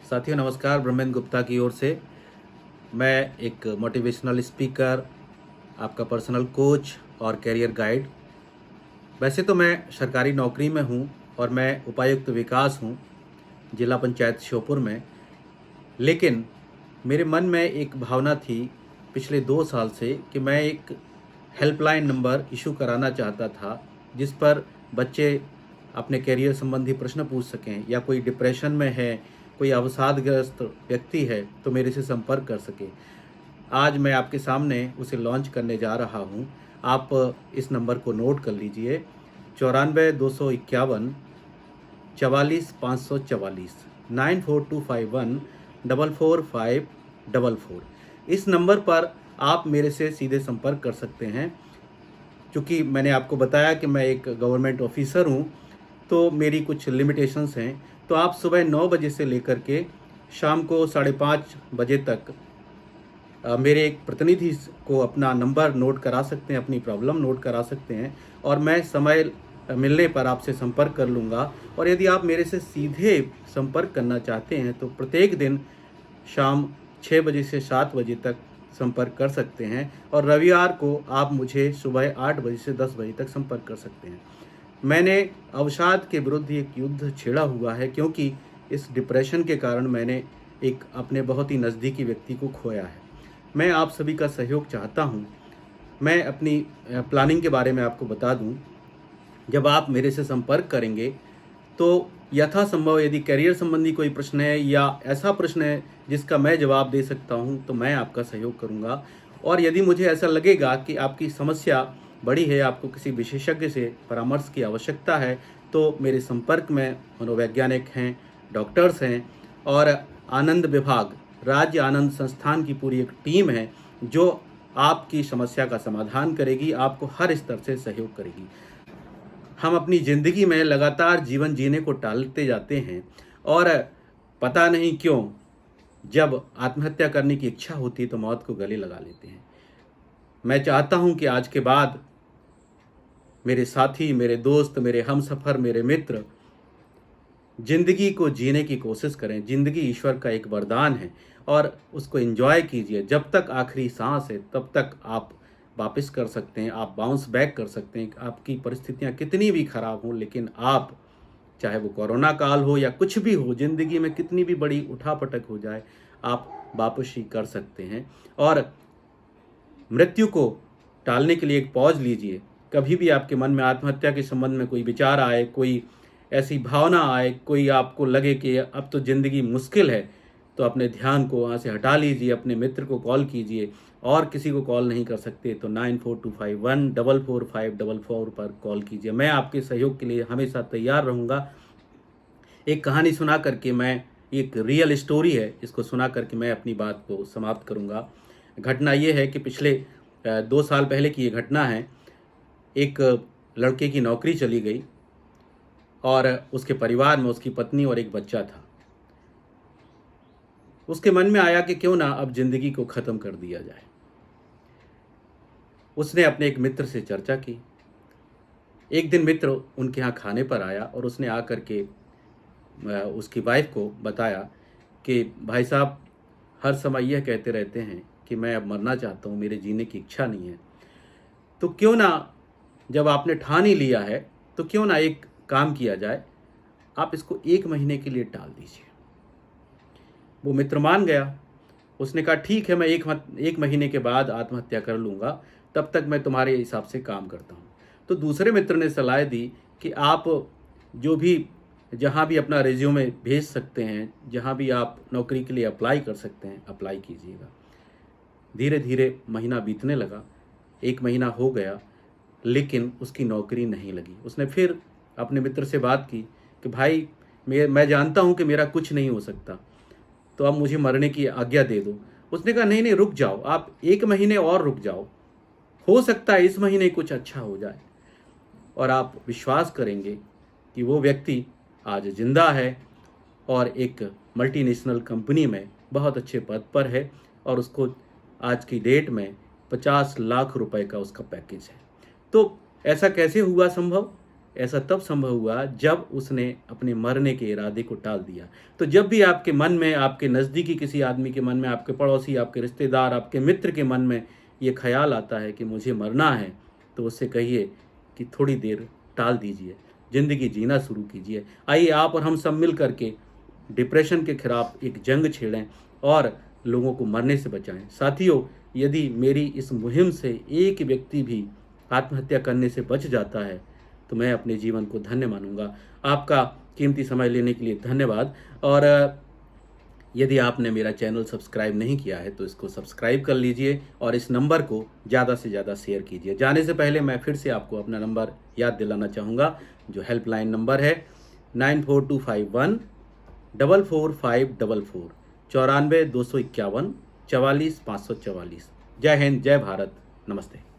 साथियों नमस्कार। ब्रह्मेंद्र गुप्ता की ओर से मैं एक मोटिवेशनल स्पीकर, आपका पर्सनल कोच और करियर गाइड। वैसे तो मैं सरकारी नौकरी में हूँ और मैं उपायुक्त विकास हूँ जिला पंचायत श्योपुर में। लेकिन मेरे मन में एक भावना थी पिछले 2 साल से कि मैं एक हेल्पलाइन नंबर इशू कराना चाहता था जिस पर बच्चे अपने करियर संबंधी प्रश्न पूछ सकें, या कोई डिप्रेशन में है, कोई अवसादग्रस्त व्यक्ति है तो मेरे से संपर्क कर सके। आज मैं आपके सामने उसे लॉन्च करने जा रहा हूँ। आप इस नंबर को नोट कर लीजिए, 94 251 44 544, 9425144544। इस नंबर पर आप मेरे से सीधे संपर्क कर सकते हैं। चूँकि मैंने आपको बताया कि मैं एक गवर्नमेंट ऑफिसर हूँ, तो मेरी कुछ लिमिटेशंस हैं। तो आप सुबह 9 बजे से लेकर के शाम को 5:30 बजे तक मेरे एक प्रतिनिधि को अपना नंबर नोट करा सकते हैं, अपनी प्रॉब्लम नोट करा सकते हैं, और मैं समय मिलने पर आपसे संपर्क कर लूँगा। और यदि आप मेरे से सीधे संपर्क करना चाहते हैं तो प्रत्येक दिन शाम 6 बजे से 7 बजे तक संपर्क कर सकते हैं, और रविवार को आप मुझे सुबह 8 बजे से 10 बजे तक संपर्क कर सकते हैं। मैंने अवसाद के विरुद्ध एक युद्ध छेड़ा हुआ है, क्योंकि इस डिप्रेशन के कारण मैंने एक अपने बहुत ही नज़दीकी व्यक्ति को खोया है। मैं आप सभी का सहयोग चाहता हूँ। मैं अपनी प्लानिंग के बारे में आपको बता दूँ। जब आप मेरे से संपर्क करेंगे तो यथासंभव यदि करियर संबंधी कोई प्रश्न है या ऐसा प्रश्न है जिसका मैं जवाब दे सकता हूं, तो मैं आपका सहयोग करूंगा। और यदि मुझे ऐसा लगेगा कि आपकी समस्या बड़ी है, आपको किसी विशेषज्ञ से परामर्श की आवश्यकता है, तो मेरे संपर्क में मनोवैज्ञानिक हैं, डॉक्टर्स हैं, और आनंद विभाग, राज्य आनंद संस्थान की पूरी एक टीम है जो आपकी समस्या का समाधान करेगी, आपको हर स्तर से सहयोग करेगी। हम अपनी ज़िंदगी में लगातार जीवन जीने को टालते जाते हैं, और पता नहीं क्यों जब आत्महत्या करने की इच्छा होती है तो मौत को गले लगा लेते हैं। मैं चाहता हूं कि आज के बाद मेरे साथी, मेरे दोस्त, मेरे हमसफ़र, मेरे मित्र ज़िंदगी को जीने की कोशिश करें। ज़िंदगी ईश्वर का एक वरदान है और उसको एंजॉय कीजिए। जब तक आखिरी सांस है तब तक आप वापस कर सकते हैं, आप बाउंस बैक कर सकते हैं। आपकी परिस्थितियां कितनी भी खराब हों, लेकिन आप, चाहे वो कोरोना काल हो या कुछ भी हो, ज़िंदगी में कितनी भी बड़ी उठापटक हो जाए, आप वापसी कर सकते हैं। और मृत्यु को टालने के लिए एक पॉज लीजिए। कभी भी आपके मन में आत्महत्या के संबंध में कोई विचार आए, कोई ऐसी भावना आए, कोई आपको लगे कि अब तो ज़िंदगी मुश्किल है, तो अपने ध्यान को वहाँ से हटा लीजिए, अपने मित्र को कॉल कीजिए। और किसी को कॉल नहीं कर सकते तो 94 251 44 544 पर कॉल कीजिए। मैं आपके सहयोग के लिए हमेशा तैयार रहूँगा। एक कहानी सुना करके मैं, एक रियल स्टोरी है, इसको सुना करके मैं अपनी बात को समाप्त करूँगा। घटना ये है कि पिछले 2 साल पहले की ये घटना है। एक लड़के की नौकरी चली गई और उसके परिवार में उसकी पत्नी और एक बच्चा था। उसके मन में आया कि क्यों ना अब ज़िंदगी को ख़त्म कर दिया जाए। उसने अपने एक मित्र से चर्चा की। एक दिन मित्र उनके यहाँ खाने पर आया और उसने आकर के उसकी वाइफ को बताया कि भाई साहब हर समय यह कहते रहते हैं कि मैं अब मरना चाहता हूँ, मेरे जीने की इच्छा नहीं है। तो क्यों ना, जब आपने ठान ही लिया है तो क्यों ना एक काम किया जाए, आप इसको 1 महीने के लिए टाल दीजिए। वो मित्र मान गया। उसने कहा ठीक है, मैं एक महीने के बाद आत्महत्या कर लूँगा, तब तक मैं तुम्हारे हिसाब से काम करता हूँ। तो दूसरे मित्र ने सलाह दी कि आप जो भी, जहाँ भी अपना रिज्यूमे भेज सकते हैं, जहाँ भी आप नौकरी के लिए अप्लाई कर सकते हैं, अप्लाई कीजिएगा। धीरे धीरे महीना बीतने लगा, 1 महीना हो गया, लेकिन उसकी नौकरी नहीं लगी। उसने फिर अपने मित्र से बात की कि भाई मैं जानता हूँ कि मेरा कुछ नहीं हो सकता, तो अब मुझे मरने की आज्ञा दे दो। उसने कहा नहीं नहीं, रुक जाओ, आप 1 महीने और रुक जाओ, हो सकता है इस महीने कुछ अच्छा हो जाए। और आप विश्वास करेंगे कि वो व्यक्ति आज जिंदा है और एक मल्टीनेशनल कंपनी में बहुत अच्छे पद पर है, और उसको आज की डेट में 50 लाख रुपए का उसका पैकेज है। तो ऐसा कैसे हुआ संभव? ऐसा तब संभव हुआ जब उसने अपने मरने के इरादे को टाल दिया। तो जब भी आपके मन में, आपके नज़दीकी किसी आदमी के मन में, आपके पड़ोसी, आपके रिश्तेदार, आपके मित्र के मन में ये ख्याल आता है कि मुझे मरना है, तो उससे कहिए कि थोड़ी देर टाल दीजिए, ज़िंदगी जीना शुरू कीजिए। आइए आप और हम सब मिल करके डिप्रेशन के खिलाफ एक जंग छेड़ें और लोगों को मरने से बचाएं। साथियों, यदि मेरी इस मुहिम से एक व्यक्ति भी आत्महत्या करने से बच जाता है तो मैं अपने जीवन को धन्य मानूंगा। आपका कीमती समय लेने के लिए धन्यवाद। और यदि आपने मेरा चैनल सब्सक्राइब नहीं किया है तो इसको सब्सक्राइब कर लीजिए और इस नंबर को ज़्यादा से ज़्यादा शेयर कीजिए। जाने से पहले मैं फिर से आपको अपना नंबर याद दिलाना चाहूँगा, जो हेल्पलाइन नंबर है 94251 44544 94 251 44 544। जय हिंद, जय भारत, नमस्ते।